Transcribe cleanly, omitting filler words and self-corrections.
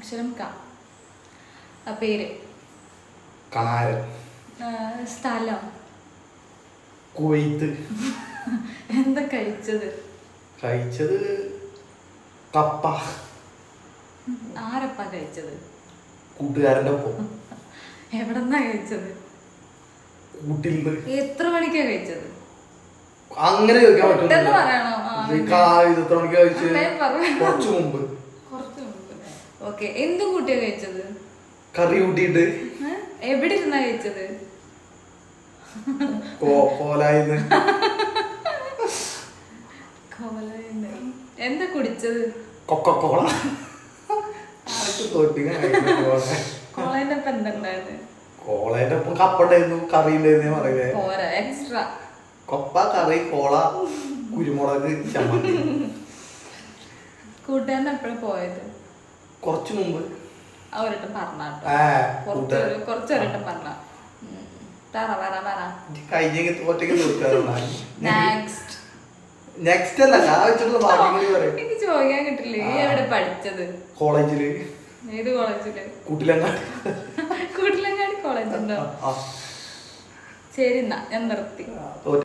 അക്ഷരം ക. പേര് കണാരൻ. സ്ഥലം കുവൈത്ത്. എന്താ കഴിച്ചത്? കഴിച്ചത് കപ്പ. ആരപ്പാ കഴിച്ചത്? കൂട്ടുകാരൻ്റെ ഒപ്പം. എവിടെന്നാ കഴിച്ചത്? കൂട്ടിൽ. എത്ര മണിക്കാ കഴിച്ചത്? അങ്ങനെ ചോദിക്കാൻ പെട്ടെന്ന് പറയണോ? എത്ര മണിക്കാ കഴിച്ചത്? കുറച്ചു മുമ്പ്. ഓക്കെ. എന്തും കൂട്ടിയാ കഴിച്ചത്? കറി കൂട്ടിയിട്ട്. എവിടെ ഇരുന്നാ കഴിച്ചത്? കോലായിന്ന്. എന്താ കുടിച്ചത്? കൊക്കക്കോള. കോളേന്റെ ഒപ്പം എന്തുണ്ടായിരുന്നു? കോളേന്റെ ഒപ്പം കപ്പ ഉണ്ടായിരുന്നു, കറി ഉണ്ടായിരുന്നു. പറയുന്നേ പോരാ, എക്സ്ട്രാ. കൊപ്പ, കറി, കോള, കുരുമുളക്, ചമ്മന്തി. കൂട്ടുകാരൻ എപ്പോഴും പോയത്? കുറച്ചു മുമ്പ്. ഒരിട്ടം പറഞ്ഞാട്ടോ, കുറച്ചൊരിട്ടം പറഞ്ഞ. നെക്സ്റ്റ് അല്ല, ഞാൻ വെച്ചിട്ടുള്ള ബാക്കി കൂടി പറയും. എനിക്ക് ചോദിക്കാൻ കിട്ടില്ലേ, എവിടെ പഠിച്ചത്? കോളേജില്. ഏത് കോളേജില്? കൂട്ടിലങ്ങാടി. കൂട്ടിലങ്ങാടി കോളേജ് ഉണ്ടോ? ശരി, എന്നാ ഞാൻ നിർത്തി.